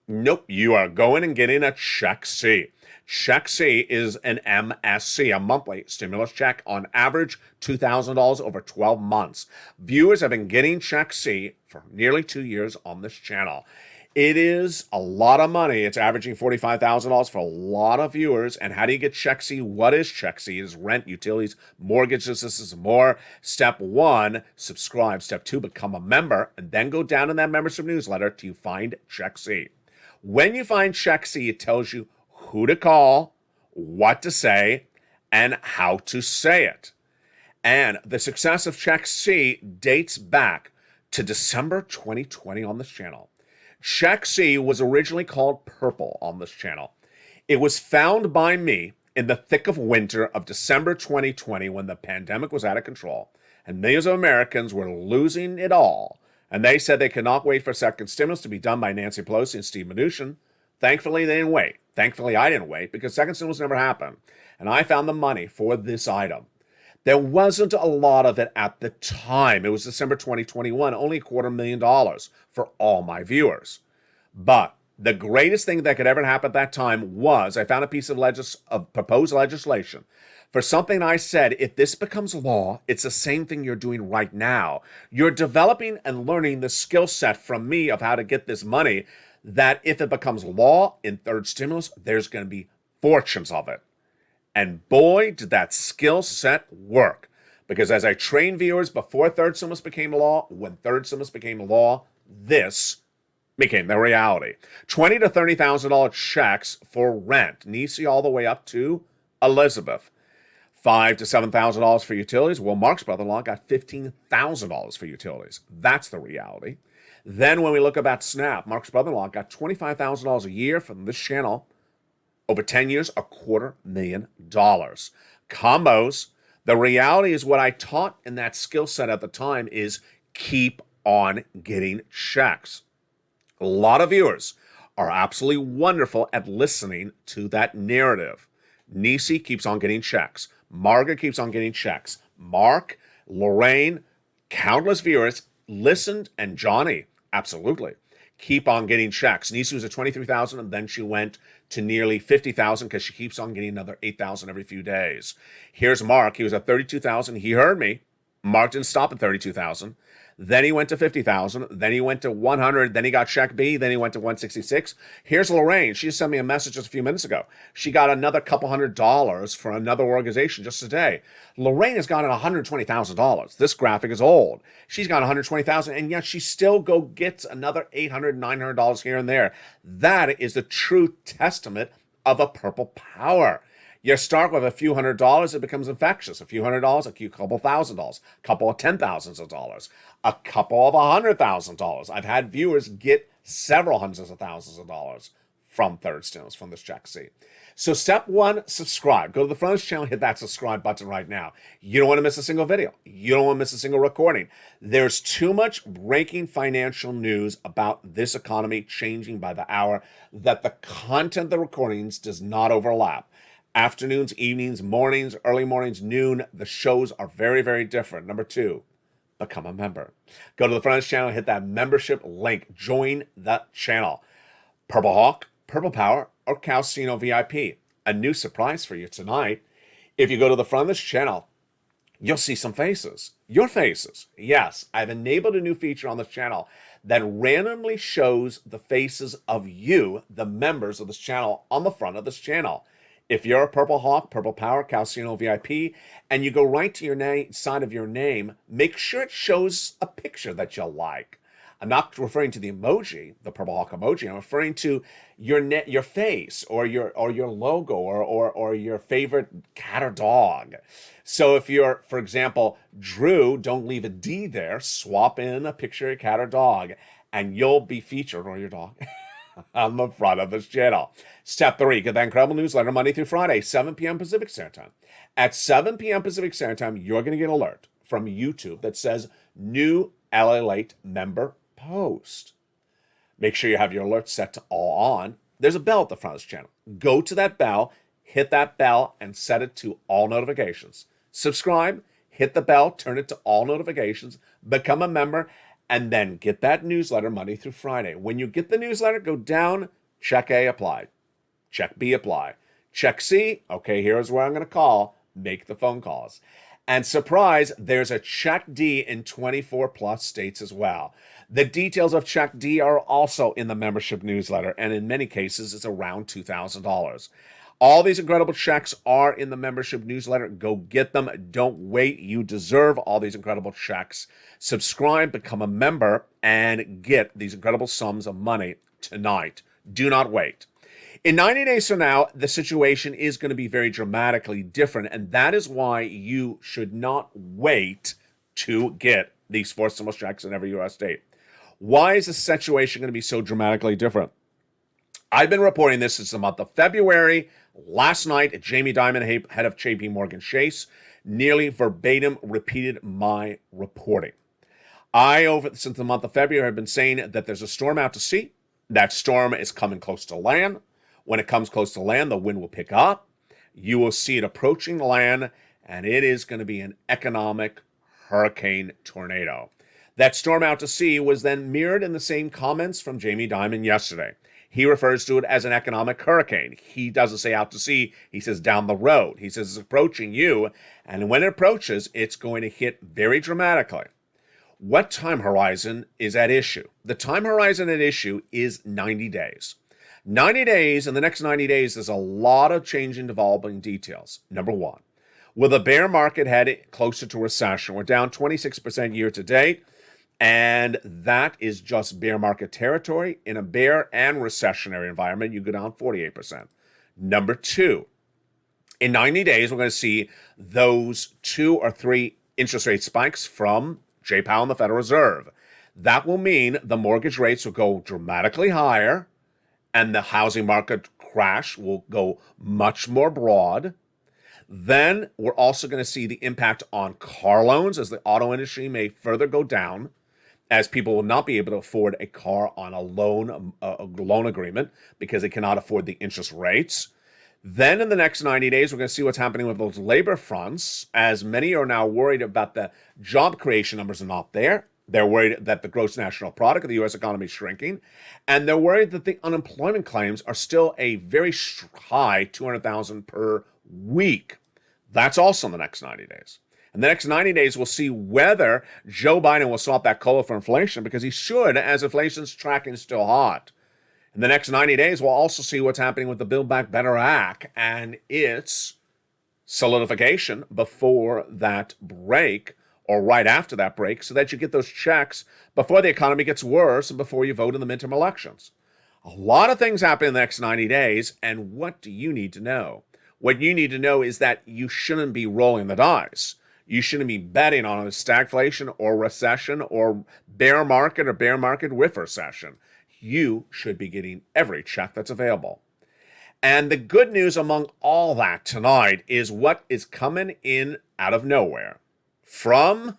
Nope. You are going and getting a check C. Check C is an MSC, a monthly stimulus check, on average $2,000 over 12 months. Viewers have been getting check C for nearly 2 years on this channel. It is a lot of money. It's averaging $45,000 for a lot of viewers. And how do you get check C? What is check C? It is rent, utilities, mortgages. This is more. Step 1, subscribe. Step 2, become a member. And then go down in that membership newsletter till you find check C. When you find check C, it tells you who to call, what to say, and how to say it. And the success of check C dates back to December 2020 on this channel. Check C was originally called Purple on this channel. It was found by me in the thick of winter of December 2020 when the pandemic was out of control and millions of Americans were losing it all. And they said they could not wait for a second stimulus to be done by Nancy Pelosi and Steve Mnuchin. Thankfully, they didn't wait. Thankfully, I didn't wait because second stimulus never happened. And I found the money for this item. There wasn't a lot of it at the time. It was December 2021, only $250,000 for all my viewers. But the greatest thing that could ever happen at that time was I found a piece of proposed legislation for something I said, if this becomes law, it's the same thing you're doing right now. You're developing and learning the skill set from me of how to get this money, that if it becomes law in third stimulus, there's going to be fortunes of it. And boy, did that skill set work. Because as I trained viewers before third stimulus became law, when third stimulus became law, this became the reality. $20,000 to $30,000 checks for rent. Nisi all the way up to Elizabeth. $5,000 to $7,000 for utilities. Well, Mark's brother-in-law got $15,000 for utilities. That's the reality. Then when we look about SNAP, Mark's brother-in-law got $25,000 a year from this channel. Over 10 years, $250,000. Combos. The reality is what I taught in that skill set at the time is keep on getting checks. A lot of viewers are absolutely wonderful at listening to that narrative. Nisi keeps on getting checks. Margaret keeps on getting checks. Mark, Lorraine, countless viewers listened, and Johnny, absolutely, keep on getting checks. Nisi was at $23,000, and then she went to nearly $50,000 because she keeps on getting another $8,000 every few days. Here's Mark. He was at $32,000. He heard me. Mark didn't stop at $32,000. Then he went to $50,000. Then he went to $100,000. Then he got check B. Then he went to $166,000. Here's Lorraine. She just sent me a message just a few minutes ago. She got another couple $100 for another organization just today. Lorraine has gotten $120,000. This graphic is old. She's got $120,000, and yet she still gets another $800, $900 here and there. That is the true testament of a purple power. You start with a few $100s, it becomes infectious. A few $100, a couple $1,000s, a couple of $10,000s, a couple of $100,000. I've had viewers get several hundreds of thousands of dollars from third stimulus, from this check C. So step 1, subscribe. Go to the front of this channel, hit that subscribe button right now. You don't want to miss a single video. You don't want to miss a single recording. There's too much breaking financial news about this economy changing by the hour that the content of the recordings does not overlap. Afternoons, evenings, mornings, early mornings, noon, the shows are very, very different. Number 2, become a member. Go to the front of this channel, hit that membership link. Join the channel. Purple Hawk, Purple Power, or Calcino VIP. A new surprise for you tonight. If you go to the front of this channel, you'll see some faces. Your faces. Yes, I've enabled a new feature on this channel that randomly shows the faces of you, the members of this channel, on the front of this channel. If you're a Purple Hawk, Purple Power, Calcino VIP, and you go right to your side of your name, make sure it shows a picture that you like. I'm not referring to the emoji, the purple hawk emoji. I'm referring to your face or your logo or your favorite cat or dog. So if you're, for example, Drew, don't leave a D there. Swap in a picture of your cat or dog, and you'll be featured, or your dog, on the front of this channel. Step 3, get that incredible newsletter Monday through Friday, 7 p.m. Pacific Standard Time. At 7 p.m. Pacific Standard Time, you're going to get an alert from YouTube that says new LALATE member post. Make sure you have your alerts set to all on. There's a bell at the front of this channel. Go to that bell, hit that bell, and set it to all notifications. Subscribe, hit the bell, turn it to all notifications, become a member, and then get that newsletter Monday through Friday. When you get the newsletter, go down, check A, apply. Check B, apply. Check C, okay, here's where I'm going to call. Make the phone calls. And surprise, there's a check D in 24 plus states as well. The details of check D are also in the membership newsletter, and in many cases, it's around $2,000. All these incredible checks are in the membership newsletter. Go get them. Don't wait. You deserve all these incredible checks. Subscribe, become a member, and get these incredible sums of money tonight. Do not wait. In 90 days from now, the situation is going to be very dramatically different, and that is why you should not wait to get these 4 stimulus checks in every U.S. state. Why is the situation going to be so dramatically different? I've been reporting this since the month of February. Last night, Jamie Dimon, head of JP Morgan Chase, nearly verbatim repeated my reporting. Since the month of February, have been saying that there's a storm out to sea. That storm is coming close to land. When it comes close to land, the wind will pick up. You will see it approaching land, and it is going to be an economic hurricane tornado. That storm out to sea was then mirrored in the same comments from Jamie Dimon yesterday. He refers to it as an economic hurricane. He doesn't say out to sea. He says down the road. He says it's approaching you, and when it approaches, it's going to hit very dramatically. What time horizon is at issue? The time horizon at issue is 90 days. 90 days, in the next 90 days, there's a lot of changing, developing details. Number one, will the bear market head closer to recession? We're down 26% year to date, and that is just bear market territory. In a bear and recessionary environment, you go down 48%. Number two, in 90 days, we're going to see those 2 or 3 interest rate spikes from Jay Powell and the Federal Reserve. That will mean the mortgage rates will go dramatically higher, and the housing market crash will go much more broad. Then we're also going to see the impact on car loans as the auto industry may further go down, as people will not be able to afford a car on a loan agreement because they cannot afford the interest rates. Then in the next 90 days, we're going to see what's happening with those labor fronts, as many are now worried about the job creation numbers are not there. They're worried that the gross national product of the U.S. economy is shrinking, and they're worried that the unemployment claims are still a very high 200,000 per week. That's also in the next 90 days. In the next 90 days, we'll see whether Joe Biden will swap that COLA for inflation, because he should, as inflation's tracking still hot. In the next 90 days, we'll also see what's happening with the Build Back Better Act and its solidification before that break, or right after that break, so that you get those checks before the economy gets worse and before you vote in the midterm elections. A lot of things happen in the next 90 days, and what do you need to know? What you need to know is that you shouldn't be rolling the dice. You shouldn't be betting on a stagflation or recession or bear market with recession. You should be getting every check that's available. And the good news among all that tonight is what is coming in out of nowhere from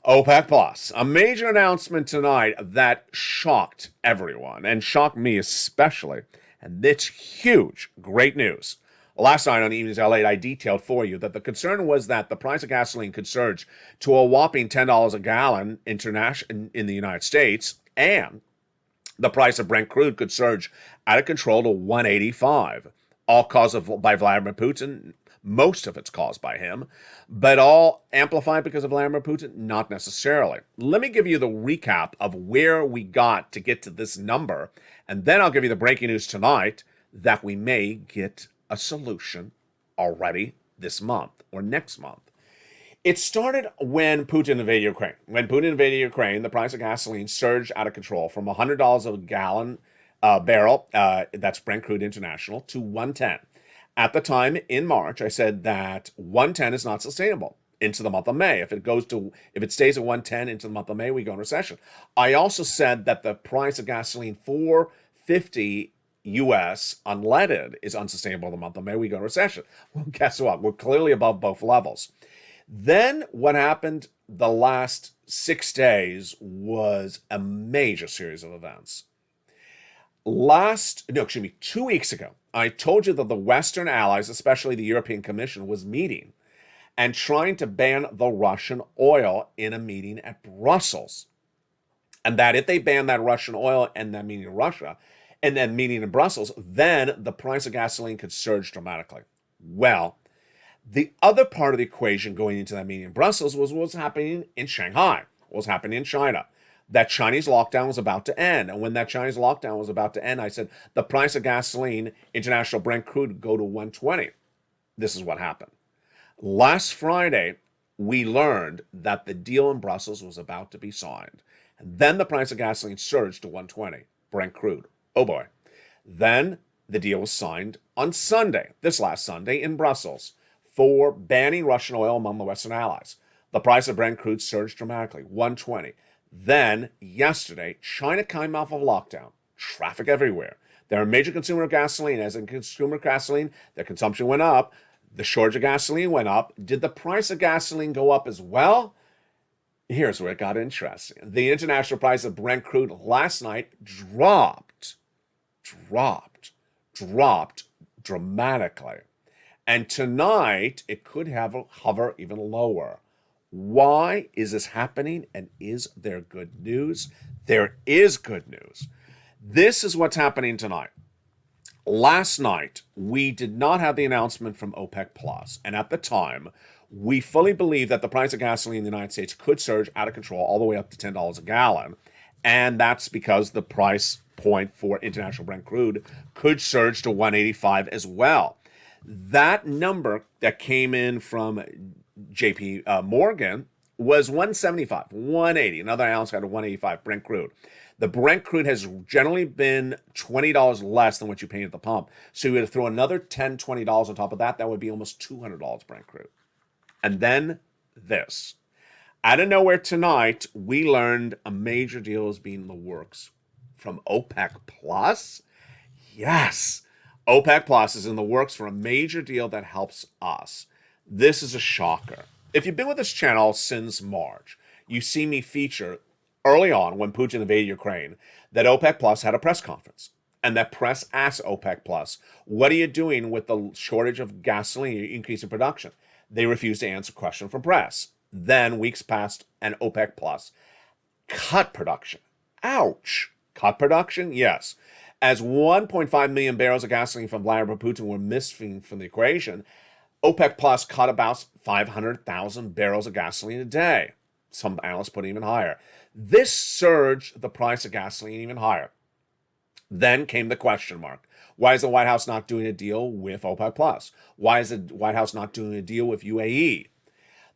OPEC Plus. A major announcement tonight that shocked everyone, and shocked me especially. And it's huge, great news. Last night on Evenings LA, I detailed for you that the concern was that the price of gasoline could surge to a whopping $10 a gallon in the United States, and the price of Brent crude could surge out of control to $185, all caused by Vladimir Putin. Most of it's caused by him, but all amplified because of Vladimir Putin? Not necessarily. Let me give you the recap of where we got to get to this number, and then I'll give you the breaking news tonight that we may get a solution already this month or next month. It started when Putin invaded Ukraine. When Putin invaded Ukraine, the price of gasoline surged out of control from $100 a gallon barrel, that's Brent crude international, to 110. At the time in March, I said that 110 is not sustainable into the month of May. If it stays at 110 into the month of May, we go in recession. I also said that the price of gasoline 450 US unleaded is unsustainable in the month of May. We go in recession. Well, guess what? We're clearly above both levels. Then what happened the last 6 days was a major series of events. 2 weeks ago, I told you that the Western allies, especially the European Commission, was meeting and trying to ban the Russian oil in a meeting at Brussels. And that if they ban that Russian oil and that meeting in Russia, and then meeting in Brussels, then the price of gasoline could surge dramatically. Well, the other part of the equation going into that meeting in Brussels was what was happening in Shanghai, what was happening in China. That Chinese lockdown was about to end. And when that Chinese lockdown was about to end, I said the price of gasoline, international Brent crude, would go to 120. This is what happened. Last Friday, we learned that the deal in Brussels was about to be signed. And then the price of gasoline surged to 120, Brent crude. Oh boy. Then the deal was signed on Sunday, this last Sunday in Brussels, for banning Russian oil among the Western allies. The price of Brent crude surged dramatically, 120. Then, yesterday, China came off of lockdown. Traffic everywhere. They're a major consumer of gasoline. As in consumer gasoline, their consumption went up. The shortage of gasoline went up. Did the price of gasoline go up as well? Here's where it got interesting. The international price of Brent crude last night dropped dramatically. And tonight, it could hover even lower. Why is this happening? And is there good news? There is good news. This is what's happening tonight. Last night, we did not have the announcement from OPEC Plus, and at the time, we fully believed that the price of gasoline in the United States could surge out of control all the way up to $10 a gallon, and that's because the price point for international Brent crude could surge to 185 as well. That number that came in from JP Morgan was 175, 180. Another analyst had a 185 Brent crude. The Brent crude has generally been $20 less than what you pay at the pump. So you had to throw another $10, $20 on top of that. That would be almost $200 Brent crude. And then this. Out of nowhere tonight, we learned a major deal is being in the works from OPEC Plus. Yes, OPEC Plus is in the works for a major deal that helps us. This is a shocker. If you've been with this channel since March, you see me feature early on when Putin invaded Ukraine that OPEC Plus had a press conference. And that press asked OPEC Plus, what are you doing with the shortage of gasoline, increase in production? They refused to answer a question from press. Then weeks passed and OPEC Plus cut production. Ouch. Cut production? Yes. As 1.5 million barrels of gasoline from Vladimir Putin were missing from the equation, OPEC Plus cut about 500,000 barrels of gasoline a day. Some analysts put it even higher. This surged the price of gasoline even higher. Then came the question mark. Why is the White House not doing a deal with OPEC Plus? Why is the White House not doing a deal with UAE?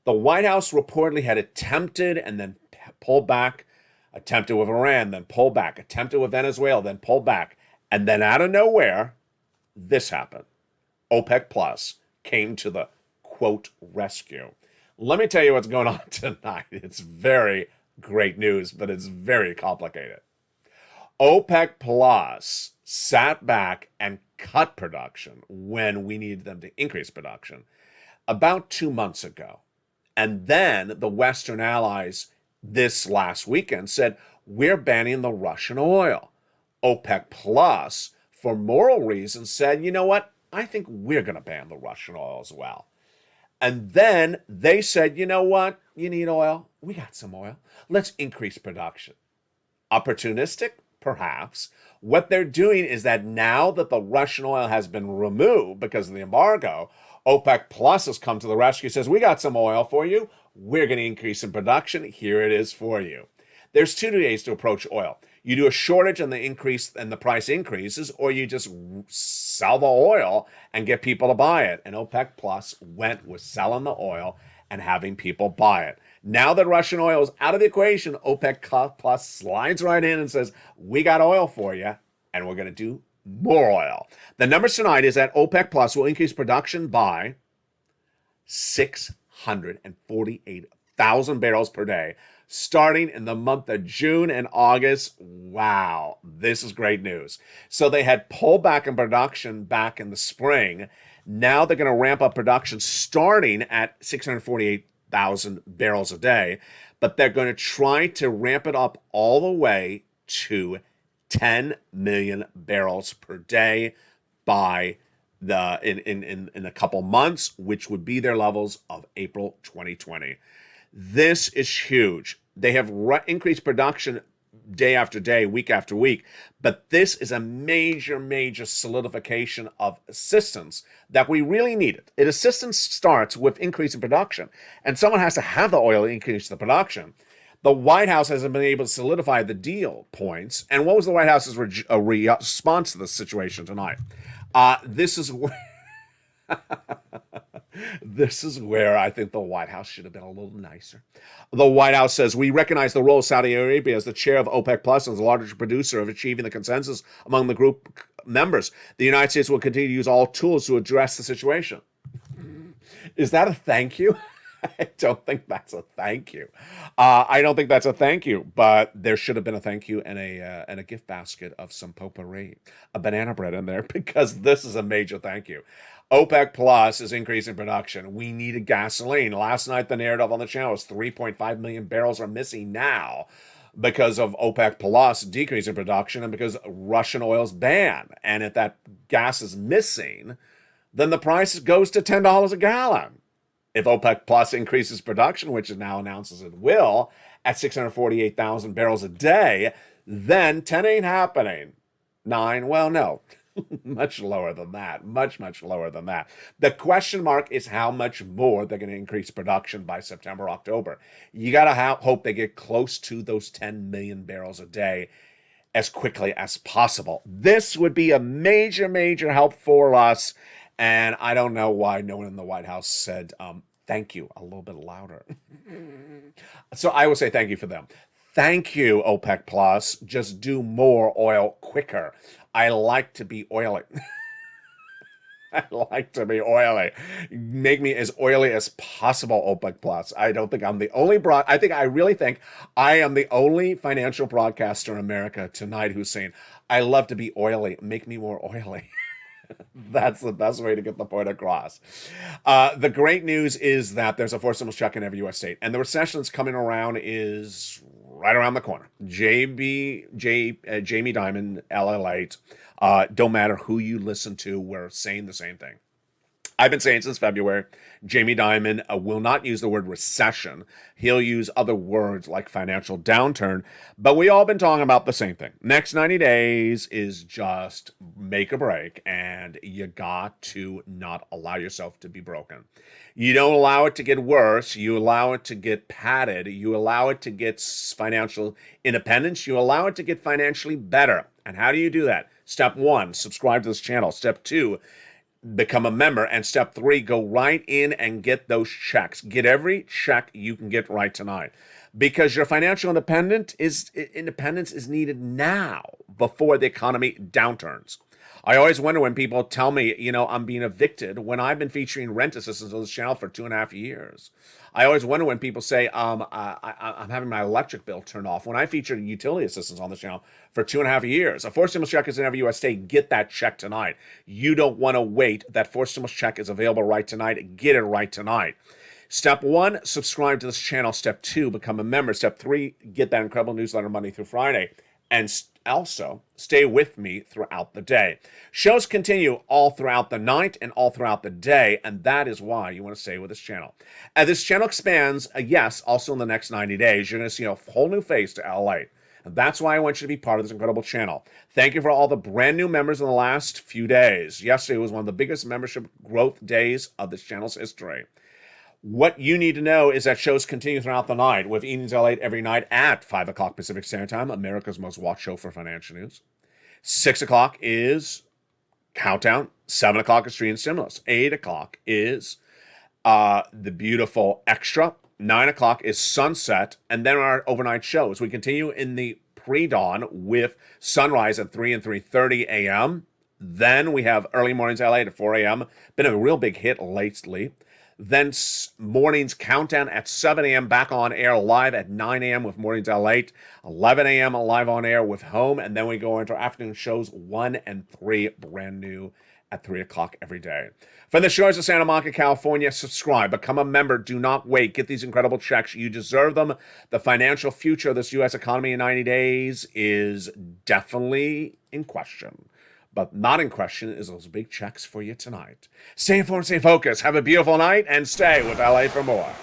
The White House reportedly had attempted and then pulled back, attempted with Iran, then pulled back, attempted with Venezuela, then pulled back. And then out of nowhere, this happened. OPEC Plus came to the, quote, rescue. Let me tell you what's going on tonight. It's very great news, but it's very complicated. OPEC Plus sat back and cut production when we needed them to increase production about 2 months ago. And then the Western allies this last weekend said, we're banning the Russian oil. OPEC Plus, for moral reasons, said, you know what? I think we're going to ban the Russian oil as well. And then they said, you know what? You need oil? We got some oil. Let's increase production. Opportunistic? Perhaps. What they're doing is that now that the Russian oil has been removed because of the embargo, OPEC Plus has come to the rescue, says, we got some oil for you. We're going to increase in production. Here it is for you. There's 2 ways to approach oil. You do a shortage and the price increases, or you just sell the oil and get people to buy it. And OPEC Plus went with selling the oil and having people buy it. Now that Russian oil is out of the equation, OPEC Plus slides right in and says, we got oil for you, and we're going to do more oil. The numbers tonight is that OPEC Plus will increase production by 648,000 barrels per day, starting in the month of June and August. Wow, this is great news. So they had pulled back in production back in the spring. Now they're going to ramp up production starting at 648,000 barrels a day, but they're going to try to ramp it up all the way to 10 million barrels per day by in a couple months, which would be their levels of April 2020. This is huge. They have increased production day after day, week after week, but this is a major solidification of assistance that we really needed. Assistance starts with increase in production, and someone has to have the oil increase the production. The White House hasn't been able to solidify the deal points. And what was the White House's response to this situation tonight? This is where this is where I think the White House should have been a little nicer. The White House says, we recognize the role of Saudi Arabia as the chair of OPEC Plus and as the largest producer of achieving the consensus among the group members. The United States will continue to use all tools to address the situation. Is that a thank you? I don't think that's a thank you. I don't think that's a thank you, but there should have been a thank you and a gift basket of some potpourri, a banana bread in there, because this is a major thank you. OPEC Plus is increasing production. We needed gasoline. Last night, the narrative on the channel was 3.5 million barrels are missing now because of OPEC Plus decreasing production and because Russian oil's banned. And if that gas is missing, then the price goes to $10 a gallon. If OPEC Plus increases production, which it now announces it will, at 648,000 barrels a day, then 10 ain't happening. 9, well, no. Much lower than that. Much lower than that. The question mark is how much more they're going to increase production by September, October. You got to hope they get close to those 10 million barrels a day as quickly as possible. This would be a major help for us. And I don't know why no one in the White House said thank you a little bit louder. So I will say thank you for them. Thank you, OPEC Plus. Just do more oil quicker. I like to be oily. I like to be oily. Make me as oily as possible, OPEC Plus. I don't think I'm the only I really think I am the only financial broadcaster in America tonight who's saying, I love to be oily. Make me more oily. That's the best way to get the point across. The great news is that there's a forced stimulus check in every U.S. state, and the recession that's coming around is right around the corner. Jamie Dimon, LALATE, don't matter who you listen to, we're saying the same thing. I've been saying since February, Jamie Dimon will not use the word recession. He'll use other words like financial downturn, but we all been talking about the same thing. Next 90 days is just make or break, and you got to not allow yourself to be broken. You don't allow it to get worse. You allow it to get padded. You allow it to get financial independence. You allow it to get financially better. And how do you do that? Step 1, subscribe to this channel. Step 2, become a member. And step 3, go right in and get those checks. Get every check you can get right tonight, because your financial independence is needed now before the economy downturns. I always wonder when people tell me, I'm being evicted when I've been featuring rent assistance on this channel for 2.5 years. I always wonder when people say, I'm having my electric bill turned off when I featured utility assistance on the channel for 2.5 years. A forced stimulus check is in every U.S. state. Get that check tonight. You don't want to wait. That forced stimulus check is available right tonight. Get it right tonight. Step 1, subscribe to this channel. Step 2, become a member. Step 3, get that incredible newsletter Monday through Friday. And also, stay with me throughout the day. Shows continue all throughout the night and all throughout the day, and that is why you want to stay with this channel. As this channel expands, yes, also in the next 90 days, you're going to see a whole new face to LALATE. And that's why I want you to be part of this incredible channel. Thank you for all the brand new members in the last few days. Yesterday was one of the biggest membership growth days of this channel's history. What you need to know is that shows continue throughout the night with Evenings LALATE every night at 5 o'clock Pacific Standard Time, America's most watched show for financial news. 6 o'clock is Countdown. 7 o'clock is Street and Stimulus. 8 o'clock is The beautiful Extra. 9 o'clock is Sunset, and then our overnight shows. We continue in the pre-dawn with Sunrise at 3 and 3:30 a.m. Then we have Early Mornings LA at 4 a.m. Been a real big hit lately. Then Mornings Countdown at 7 a.m. back on air live at 9 a.m. with Mornings LA. 11 a.m. live on air with Home. And then we go into our afternoon shows 1 and 3 brand new at 3 o'clock every day. From the shores of Santa Monica, California, subscribe, become a member. Do not wait. Get these incredible checks. You deserve them. The financial future of this U.S. economy in 90 days is definitely in question. But not in question is those big checks for you tonight. Stay informed, stay focused. Have a beautiful night, and stay with LA for more.